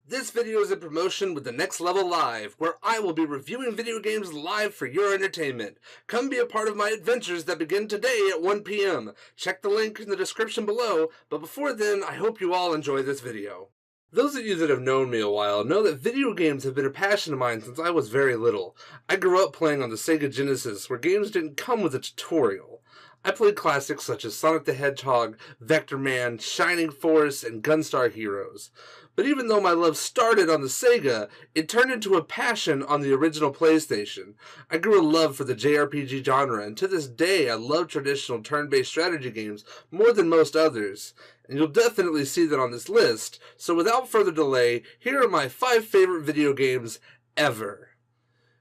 This video is a promotion with the Next Level Live, where I will be reviewing video games live for your entertainment. Come be a part of my adventures that begin today at 1 p.m. Check the link in the description below, but before then, I hope you all enjoy this video. Those of you that have known me a while know that video games have been a passion of mine since I was very little. I grew up playing on the Sega Genesis, where games didn't come with a tutorial. I played classics such as Sonic the Hedgehog, Vector Man, Shining Force, and Gunstar Heroes. But even though my love started on the Sega, it turned into a passion on the original PlayStation. I grew a love for the JRPG genre, and to this day I love traditional turn-based strategy games more than most others. And you'll definitely see that on this list, so without further delay, here are my 5 favorite video games ever.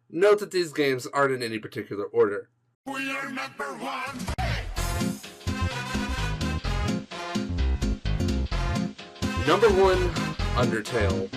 Note that these games aren't in any particular order. We are number 1! Number 1, Undertale.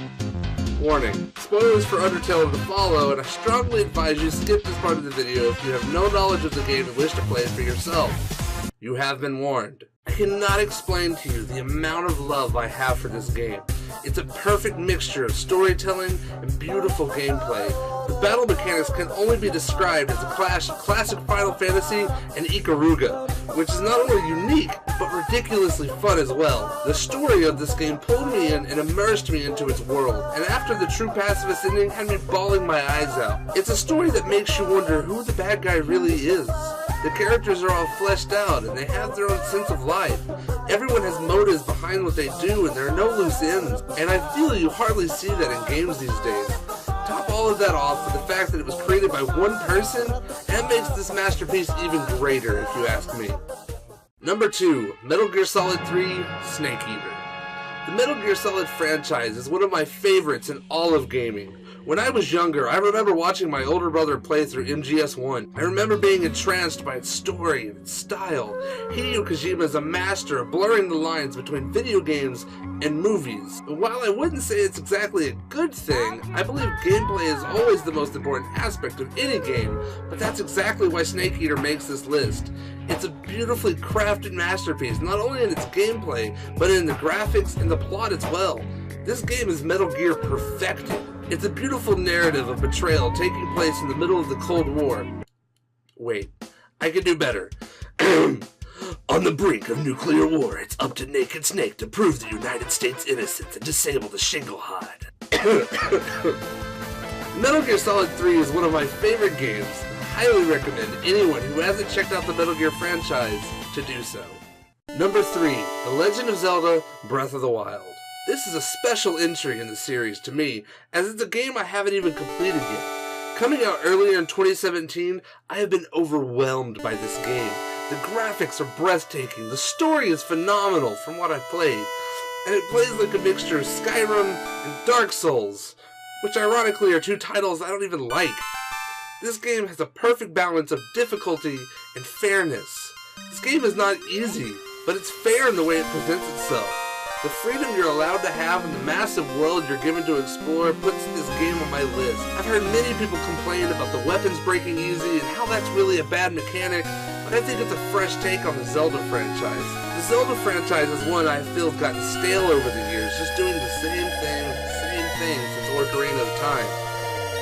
Warning, spoilers for Undertale are to follow, and I strongly advise you skip this part of the video if you have no knowledge of the game and wish to play it for yourself. You have been warned. I cannot explain to you the amount of love I have for this game. It's a perfect mixture of storytelling and beautiful gameplay. The battle mechanics can only be described as a clash of classic Final Fantasy and Ikaruga, which is not only unique, but ridiculously fun as well. The story of this game pulled me in and immersed me into its world, and after the true pacifist ending had me bawling my eyes out. It's a story that makes you wonder who the bad guy really is. The characters are all fleshed out, and they have their own sense of life. Everyone has motives behind what they do, and there are no loose ends. And I feel you hardly see that in games these days. Top all of that off with the fact that it was created by one person, and makes this masterpiece even greater, if you ask me. Number 2, Metal Gear Solid 3, Snake Eater. The Metal Gear Solid franchise is one of my favorites in all of gaming. When I was younger, I remember watching my older brother play through MGS1. I remember being entranced by its story and its style. Hideo Kojima is a master of blurring the lines between video games and movies. And while I wouldn't say it's exactly a good thing, I believe gameplay is always the most important aspect of any game, but that's exactly why Snake Eater makes this list. It's a beautifully crafted masterpiece, not only in its gameplay, but in the graphics and the plot as well. This game is Metal Gear perfected. It's a beautiful narrative of betrayal taking place in the middle of the Cold War. Wait, I can do better. On the brink of nuclear war, it's up to Naked Snake to prove the United States' innocence and disable the Shingle Hide. Metal Gear Solid 3 is one of my favorite games. I highly recommend anyone who hasn't checked out the Metal Gear franchise to do so. Number 3, The Legend of Zelda: Breath of the Wild. This is a special entry in the series to me, as it's a game I haven't even completed yet. Coming out earlier in 2017, I have been overwhelmed by this game. The graphics are breathtaking, the story is phenomenal from what I've played, and it plays like a mixture of Skyrim and Dark Souls, which ironically are 2 titles I don't even like. This game has a perfect balance of difficulty and fairness. This game is not easy, but it's fair in the way it presents itself. The freedom you're allowed to have in the massive world you're given to explore puts this game on my list. I've heard many people complain about the weapons breaking easy and how that's really a bad mechanic, but I think it's a fresh take on the Zelda franchise. The Zelda franchise is one I feel has gotten stale over the years, just doing the same thing since Ocarina of Time.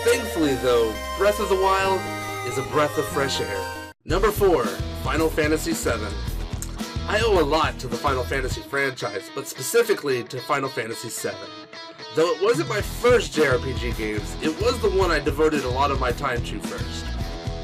Thankfully though, Breath of the Wild is a breath of fresh air. Number 4, Final Fantasy VII. I owe a lot to the Final Fantasy franchise, but specifically to Final Fantasy VII. Though it wasn't my first JRPG games, it was the one I devoted a lot of my time to first.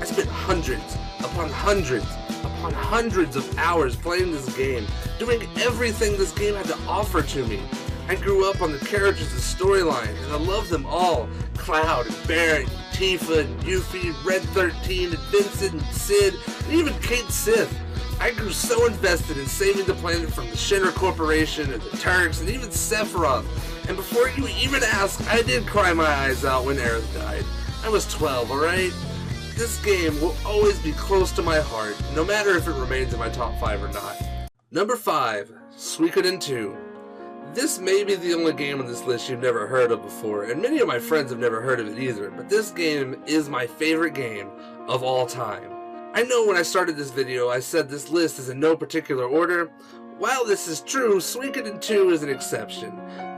I spent hundreds upon hundreds of hours playing this game, doing everything this game had to offer to me. I grew up on the characters and storyline, and I love them all. Cloud, and Barret, and Tifa, and Yuffie, Red 13, and Vincent, and Cid, and even Kate Sith. I grew so invested in saving the planet from the Shinra Corporation and the Turks and even Sephiroth. And before you even ask, I did cry my eyes out when Aerith died. I was 12, alright? This game will always be close to my heart, no matter if it remains in my top 5 or not. Number 5, Suikoden 2. This may be the only game on this list you've never heard of before, and many of my friends have never heard of it either, but this game is my favorite game of all time. I know when I started this video I said this list is in no particular order. While this is true, Suikoden 2 is an exception.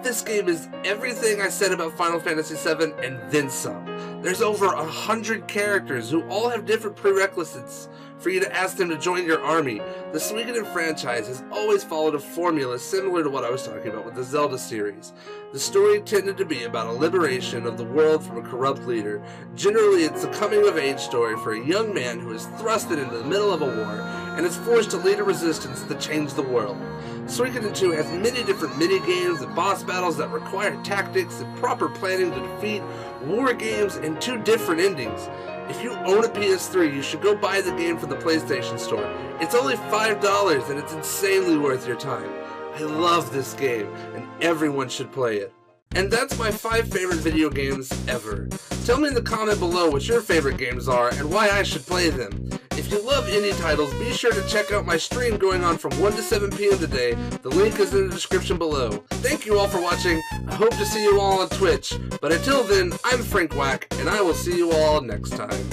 This game is everything I said about Final Fantasy VII and then some. There's over 100 characters who all have different prerequisites for you to ask them to join your army. The Suikoden franchise has always followed a formula similar to what I was talking about with the Zelda series. The story tended to be about a liberation of the world from a corrupt leader. Generally, it's a coming-of-age story for a young man who is thrusted into the middle of a war and is forced to lead a resistance to change the world. Suikoden 2 has many different mini-games and boss battles that require tactics and proper planning to defeat, war games, and 2 different endings. If you own a PS3, you should go buy the game from the PlayStation Store. It's only $5 and it's insanely worth your time. I love this game and everyone should play it. And that's my 5 favorite video games ever. Tell me in the comment below what your favorite games are and why I should play them. If you love indie titles, be sure to check out my stream going on from 1 to 7 p.m. today. The link is in the description below. Thank you all for watching. I hope to see you all on Twitch. But until then, I'm Frank Wack, and I will see you all next time.